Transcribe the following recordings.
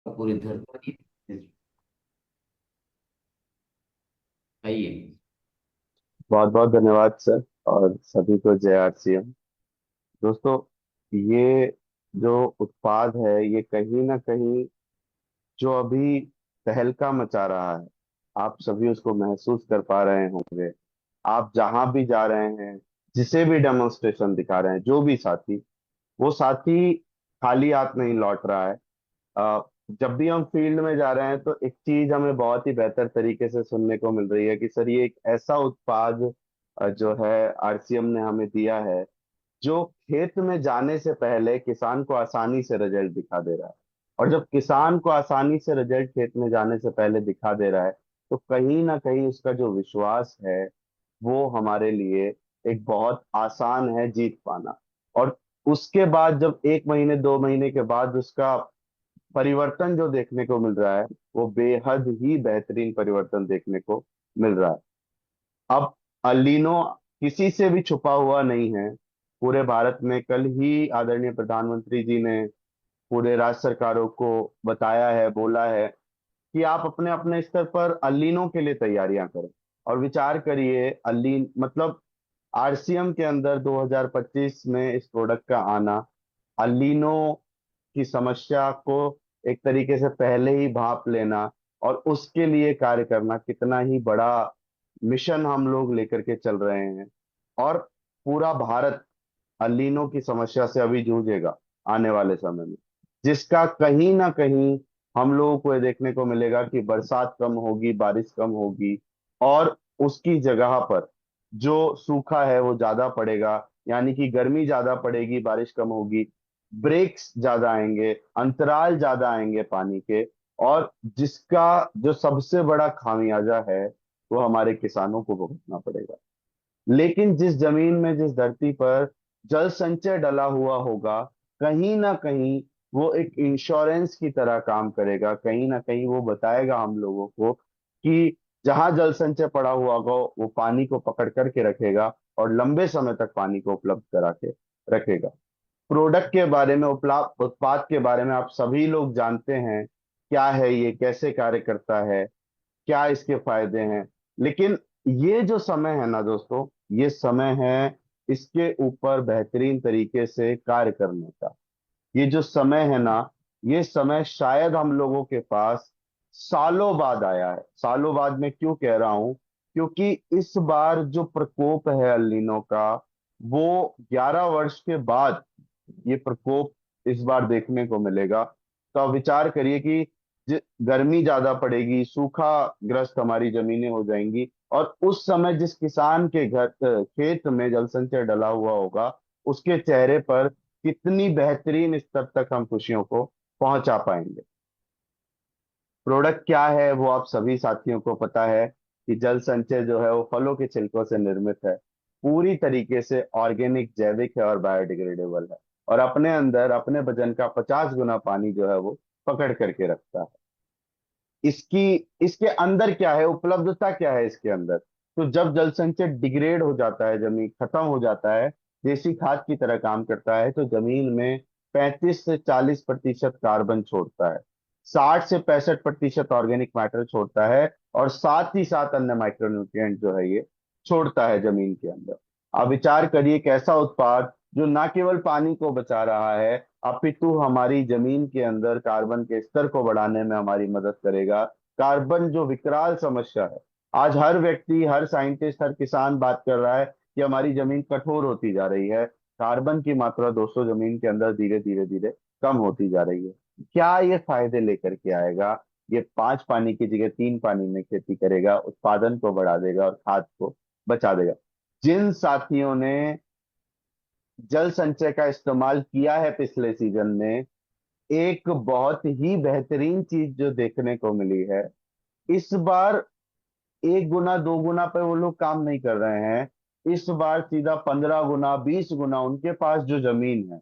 पूरी धरती आइए। बहुत बहुत धन्यवाद सर। और सभी को जय आरसीएम। दोस्तों, ये जो उत्पाद है ये कहीं ना कहीं जो अभी तहलका मचा रहा है, आप सभी उसको महसूस कर पा रहे होंगे। आप जहां भी जा रहे हैं, जिसे भी डेमोन्स्ट्रेशन दिखा रहे हैं, जो भी साथी, वो साथी खाली हाथ नहीं लौट रहा है। अ, जब भी हम फील्ड में जा रहे हैं तो एक चीज हमें बहुत ही बेहतर तरीके से सुनने को मिल रही है कि सर ये एक ऐसा उत्पाद जो है आरसीएम ने हमें दिया है, जो खेत में जाने से पहले किसान को आसानी से रिजल्ट दिखा दे रहा है। और जब किसान को आसानी से रिजल्ट खेत में जाने से पहले दिखा दे रहा है, तो कहीं ना कहीं उसका जो विश्वास है वो हमारे लिए एक बहुत आसान है जीत पाना। और उसके बाद जब 1 महीने 2 महीने के बाद उसका परिवर्तन जो देखने को मिल रहा है, वो बेहद ही बेहतरीन परिवर्तन देखने को मिल रहा है। अब अलीनो किसी से भी छुपा हुआ नहीं है। पूरे भारत में कल ही आदरणीय प्रधानमंत्री जी ने पूरे राज्य सरकारों को बताया है, बोला है कि आप अपने अपने स्तर पर अलीनो के लिए तैयारियां करें। और विचार करिए, अलीन मतलब आरसीएम के अंदर 2025 में इस प्रोडक्ट का आना, अलीनो की समस्या को एक तरीके से पहले ही भांप लेना और उसके लिए कार्य करना, कितना ही बड़ा मिशन हम लोग लेकर के चल रहे हैं। और पूरा भारत अलीनो की समस्या से अभी जूझेगा आने वाले समय में, जिसका कहीं ना कहीं हम लोगों को ये देखने को मिलेगा कि बरसात कम होगी, बारिश कम होगी, और उसकी जगह पर जो सूखा है वो ज्यादा पड़ेगा। यानी कि गर्मी ज्यादा पड़ेगी, बारिश कम होगी, ब्रेक्स ज्यादा आएंगे, अंतराल ज्यादा आएंगे पानी के। और जिसका जो सबसे बड़ा खामियाजा है वो हमारे किसानों को भुगतना पड़ेगा। लेकिन जिस जमीन में, जिस धरती पर जल संचय डला हुआ होगा, कहीं ना कहीं वो एक इंश्योरेंस की तरह काम करेगा। कहीं ना कहीं वो बताएगा हम लोगों को कि जहां जल संचय पड़ा हुआ होगा वो पानी को पकड़ करके रखेगा और लंबे समय तक पानी को उपलब्ध करा के रखेगा। प्रोडक्ट के बारे में, उत्पाद के बारे में आप सभी लोग जानते हैं क्या है ये, कैसे कार्य करता है, क्या इसके फायदे हैं। लेकिन ये जो समय है ना दोस्तों, ये समय है इसके ऊपर बेहतरीन तरीके से कार्य करने का। ये जो समय है ना, ये समय शायद हम लोगों के पास सालों बाद आया है। सालों बाद मैं क्यों कह रहा हूं? क्योंकि इस बार जो प्रकोप है अल्नीनो का, वो 11 वर्ष के बाद ये प्रकोप इस बार देखने को मिलेगा। तो आप विचार करिए कि गर्मी ज्यादा पड़ेगी, सूखा ग्रस्त हमारी जमीनें हो जाएंगी, और उस समय जिस किसान के घर खेत में जल संचय डला हुआ होगा, उसके चेहरे पर कितनी बेहतरीन स्तर तक हम खुशियों को पहुंचा पाएंगे। प्रोडक्ट क्या है वो आप सभी साथियों को पता है कि जल संचय जो है वो फलों के छिलकों से निर्मित है, पूरी तरीके से ऑर्गेनिक, जैविक है और बायोडिग्रेडेबल है। और अपने अंदर अपने वजन का 50 गुना पानी जो है वो पकड़ करके रखता है। इसकी इसके अंदर क्या है, उपलब्धता क्या है इसके अंदर? तो जब जल संचय डिग्रेड हो जाता है, जमीन खत्म हो जाता है, देसी खाद की तरह काम करता है, तो जमीन में 35 से 40% कार्बन छोड़ता है, 60 से 65% ऑर्गेनिक मैटर छोड़ता है, और साथ ही साथ अन्य माइक्रोन्यूट्रिएंट जो है ये छोड़ता है जमीन के अंदर। आप विचार करिए कैसा उत्पाद जो ना केवल पानी को बचा रहा है, अपितु हमारी जमीन के अंदर कार्बन के स्तर को बढ़ाने में हमारी मदद करेगा। कार्बन जो विकराल समस्या है, आज हर व्यक्ति, हर साइंटिस्ट, हर किसान बात कर रहा है कि हमारी जमीन कठोर होती जा रही है, कार्बन की मात्रा दोस्तों जमीन के अंदर धीरे धीरे धीरे कम होती जा रही है। क्या ये फायदे लेकर के आएगा? ये 5 पानी की जगह 3 पानी में खेती करेगा, उत्पादन को बढ़ा देगा और खाद को बचा देगा। जिन साथियों ने जल संचय का इस्तेमाल किया है पिछले सीजन में, एक बहुत ही बेहतरीन चीज जो देखने को मिली है, इस बार 1 गुना 2 गुना पे वो लोग काम नहीं कर रहे हैं। इस बार सीधा 15 गुना, 20 गुना उनके पास जो जमीन है,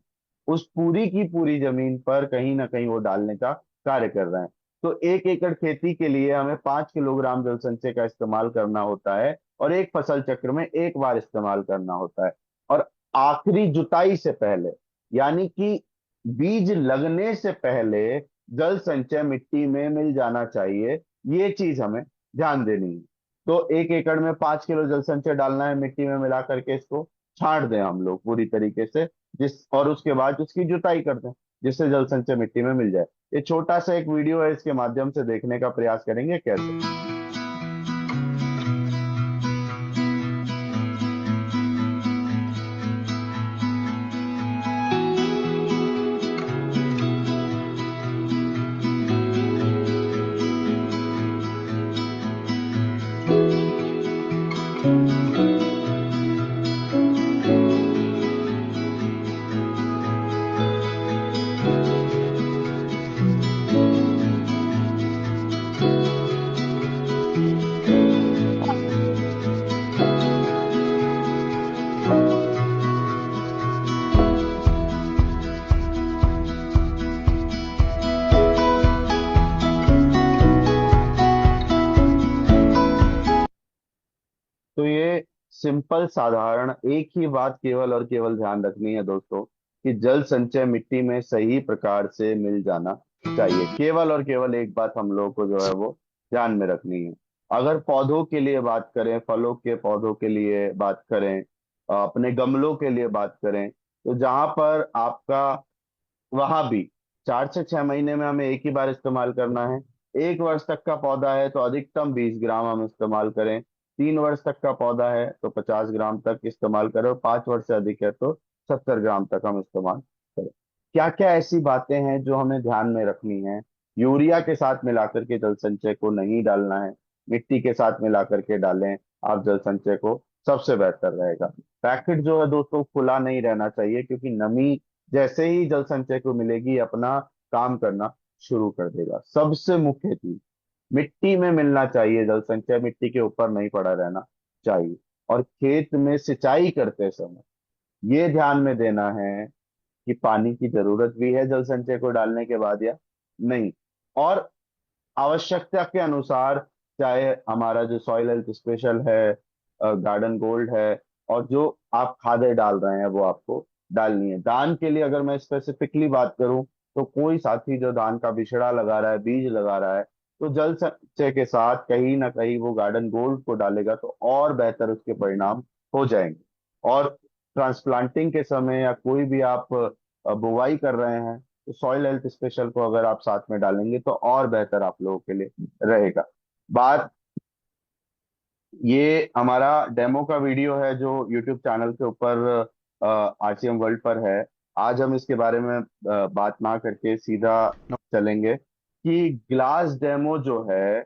उस पूरी की पूरी जमीन पर कहीं ना कहीं वो डालने का कार्य कर रहे हैं। तो 1 एकड़ खेती के लिए हमें 5 किलोग्राम जल संचय का इस्तेमाल करना होता है, और एक फसल चक्र में एक बार इस्तेमाल करना होता है। और आखिरी जुताई से पहले, यानी कि बीज लगने से पहले जल संचय मिट्टी में मिल जाना चाहिए। ये चीज हमें ध्यान देनी है। तो 1 एकड़ में 5 किलो जल संचय डालना है, मिट्टी में मिला करके इसको छांट दें हम लोग पूरी तरीके से, जिस और उसके बाद उसकी जुताई कर दें, जिससे जल संचय मिट्टी में मिल जाए। ये छोटा सा एक वीडियो है, इसके माध्यम से देखने का प्रयास करेंगे कैसे। तो ये सिंपल साधारण एक ही बात केवल और केवल ध्यान रखनी है दोस्तों, कि जल संचय मिट्टी में सही प्रकार से मिल जाना चाहिए। केवल और केवल एक बात हम लोगों को जो है वो ध्यान में रखनी है। अगर पौधों के लिए बात करें, फलों के पौधों के लिए बात करें, अपने गमलों के लिए बात करें, तो जहां पर आपका, वहां भी 4 से 6 महीने में हमें एक ही बार इस्तेमाल करना है। 1 वर्ष तक का पौधा है तो अधिकतम 20 ग्राम हम इस्तेमाल करें। 3 वर्ष तक का पौधा है तो 50 ग्राम तक इस्तेमाल करें, और 5 वर्ष से अधिक है तो 70 ग्राम तक हम इस्तेमाल करें। क्या क्या ऐसी बातें हैं जो हमें ध्यान में रखनी है? यूरिया के साथ मिलाकर के जल संचय को नहीं डालना है, मिट्टी के साथ मिलाकर के डालें आप जल संचय को, सबसे बेहतर रहेगा। पैकेट जो है दोस्तों खुला नहीं रहना चाहिए, क्योंकि नमी जैसे ही जल संचय को मिलेगी अपना काम करना शुरू कर देगा। सबसे मुख्य चीज, मिट्टी में मिलना चाहिए जल संचय, मिट्टी के ऊपर नहीं पड़ा रहना चाहिए। और खेत में सिंचाई करते समय ये ध्यान में देना है कि पानी की जरूरत भी है जल संचय को डालने के बाद या नहीं। और आवश्यकता के अनुसार, चाहे हमारा जो सॉइल हेल्थ स्पेशल है, गार्डन गोल्ड है, और जो आप खादें डाल रहे हैं वो आपको डालनी है। धान के लिए अगर मैं स्पेसिफिकली बात करूं, तो कोई साथी जो धान का बिचड़ा लगा रहा है, बीज लगा रहा है, तो जल संचय के साथ कहीं ना कहीं वो गार्डन गोल्ड को डालेगा तो और बेहतर उसके परिणाम हो जाएंगे। और ट्रांसप्लांटिंग के समय या कोई भी आप बुवाई कर रहे हैं, तो सॉइल हेल्थ स्पेशल को अगर आप साथ में डालेंगे तो और बेहतर आप लोगों के लिए रहेगा। बात, ये हमारा डेमो का वीडियो है जो यूट्यूब चैनल के ऊपर आरसीएम वर्ल्ड पर है। आज हम इसके बारे में बात ना करके सीधा चलेंगे कि ग्लास डेमो जो है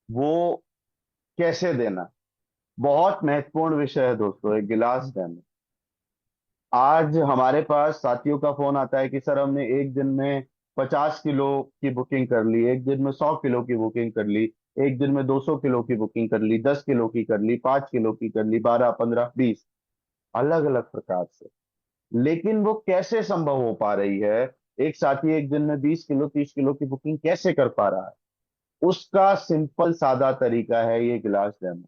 वो कैसे देना। बहुत महत्वपूर्ण विषय है दोस्तों ये गिलास डैम। आज हमारे पास साथियों का फोन आता है कि सर हमने एक दिन में 50 किलो की बुकिंग कर ली, एक दिन में 100 किलो की बुकिंग कर ली, एक दिन में 200 किलो की बुकिंग कर ली, 10 किलो की कर ली, 5 किलो की कर ली, 12, 15, 20, अलग अलग प्रकार से। लेकिन वो कैसे संभव हो पा रही है? एक साथी एक दिन में 20 किलो 30 किलो की बुकिंग कैसे कर पा रहा है? उसका सिंपल सादा तरीका है ये गिलास डेमो।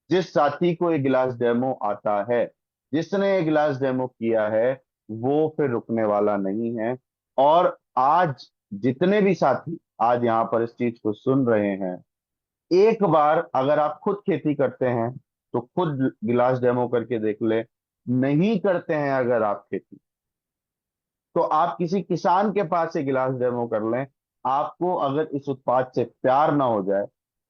जिस साथी को ये गिलास डेमो आता है, जिसने ये गिलास डेमो किया है, वो फिर रुकने वाला नहीं है। और आज जितने भी साथी आज यहाँ पर इस चीज को सुन रहे हैं, एक बार अगर आप खुद खेती करते हैं तो खुद गिलास डेमो करके देख ले। नहीं करते हैं अगर आप खेती, तो आप किसी किसान के पास से गिलास डेमो कर लें। आपको अगर इस उत्पाद से प्यार ना हो जाए,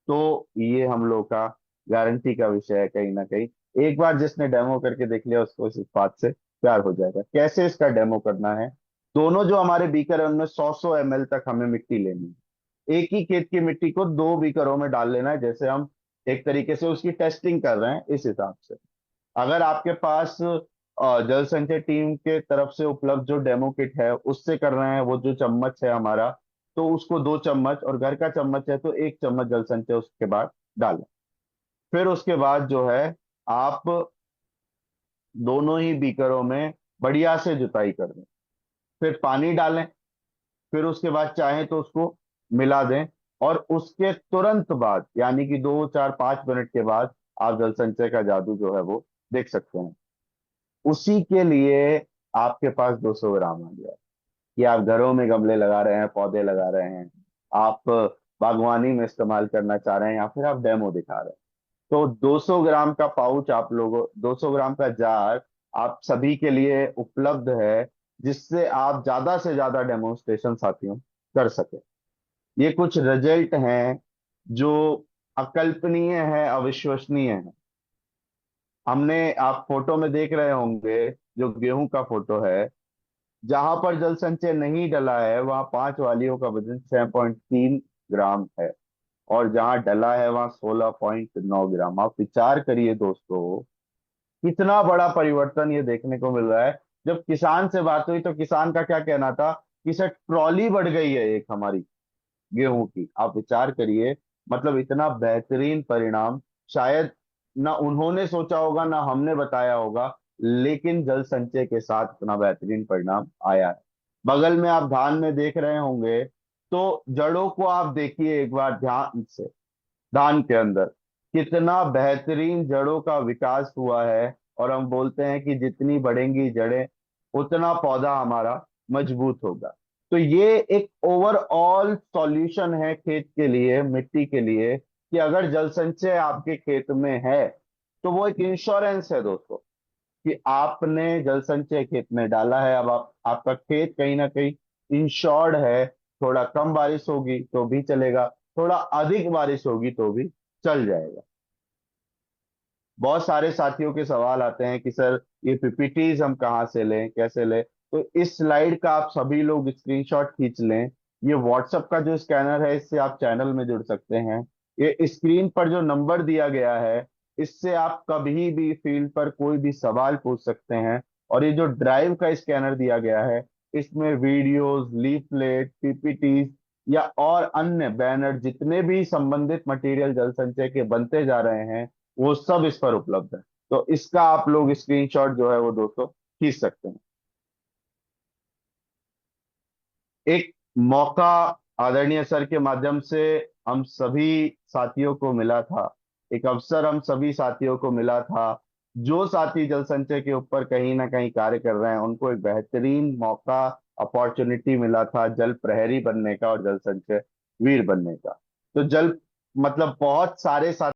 तो ये हम लोग का गारंटी का विषय है कहीं ना कहीं। एक बार जिसने डेमो करके देख लिया उसको इस उत्पाद से प्यार हो जाएगा। कैसे इसका डेमो करना है? दोनों जो हमारे बीकर है उनमें 100-100 ml तक हमें मिट्टी लेनी है। एक ही खेत की मिट्टी को 2 बीकरों में डाल लेना है, जैसे हम एक तरीके से उसकी टेस्टिंग कर रहे हैं इस हिसाब से। अगर आपके पास जल संचय टीम के तरफ से उपलब्ध जो डेमो किट है उससे कर रहे हैं, वो जो चम्मच है हमारा, तो उसको 2 चम्मच, और घर का चम्मच है तो 1 चम्मच जल संचय उसके बाद डालें। फिर उसके बाद जो है आप दोनों ही बीकरों में बढ़िया से जुताई कर दें, फिर पानी डालें, फिर उसके बाद चाहें तो उसको मिला दें, और उसके तुरंत बाद यानी कि 2, 4, 5 मिनट के बाद आप जल संचय का जादू जो है वो देख सकते हैं। उसी के लिए आपके पास 200 ग्राम आ गया। कि आप घरों में गमले लगा रहे हैं, पौधे लगा रहे हैं, आप बागवानी में इस्तेमाल करना चाह रहे हैं, या फिर आप डेमो दिखा रहे हैं। तो 200 ग्राम का पाउच आप लोगों, 200 ग्राम का जार आप सभी के लिए उपलब्ध है, जिससे आप ज्यादा से ज्यादा डेमोन्स्ट्रेशन साथियों कर सके। ये कुछ रिजल्ट हैं जो अकल्पनीय है, अविश्वसनीय है। हमने, आप फोटो में देख रहे होंगे, जो गेहूं का फोटो है, जहां पर जल संचय नहीं डला है वहां 5 वालियों का वजन 6.3 ग्राम है, और जहां डला है वहां 16.9 ग्राम। आप विचार करिए दोस्तों, कितना बड़ा परिवर्तन ये देखने को मिल रहा है। जब किसान से बात हुई तो किसान का क्या कहना था कि सर ट्रॉली बढ़ गई है एक हमारी गेहूं की। आप विचार करिए, मतलब इतना बेहतरीन परिणाम शायद ना उन्होंने सोचा होगा ना हमने बताया होगा, लेकिन जल संचय के साथ इतना बेहतरीन परिणाम आया है। बगल में आप धान में देख रहे होंगे, तो जड़ों को आप देखिए एक बार ध्यान से। धान के अंदर कितना बेहतरीन जड़ों का विकास हुआ है, और हम बोलते हैं कि जितनी बढ़ेंगी जड़ें उतना पौधा हमारा मजबूत होगा। तो ये एक ओवरऑल सॉल्यूशन है खेत के लिए, मिट्टी के लिए, कि अगर जल संचय आपके खेत में है तो वो एक इंश्योरेंस है दोस्तों, कि आपने जल संचय खेत में डाला है। अब आपका खेत कहीं ना कहीं इंश्योर्ड है। थोड़ा कम बारिश होगी तो भी चलेगा, थोड़ा अधिक बारिश होगी तो भी चल जाएगा। बहुत सारे साथियों के सवाल आते हैं कि सर ये पीपीटीज हम कहाँ से लें, कैसे लें। तो इस स्लाइड का आप सभी लोग स्क्रीनशॉट खींच लें। ये व्हाट्सएप का जो स्कैनर है, इससे आप चैनल में जुड़ सकते हैं। ये स्क्रीन पर जो नंबर दिया गया है, इससे आप कभी भी फील्ड पर कोई भी सवाल पूछ सकते हैं। और ये जो ड्राइव का स्कैनर दिया गया है, इसमें वीडियोस, लीफलेट, पीपीटीज या और अन्य बैनर, जितने भी संबंधित मटेरियल जल संचय के बनते जा रहे हैं, वो सब इस पर उपलब्ध है। तो इसका आप लोग स्क्रीनशॉट जो है वो दोस्तों खींच सकते हैं। एक मौका आदरणीय सर के माध्यम से हम सभी साथियों को मिला था, एक अवसर हम सभी साथियों को मिला था। जो साथी जल संचय के ऊपर कहीं ना कहीं कार्य कर रहे हैं, उनको एक बेहतरीन मौका, अपॉर्चुनिटी मिला था जल प्रहरी बनने का और जल संचय वीर बनने का। तो जल, मतलब बहुत सारे साथी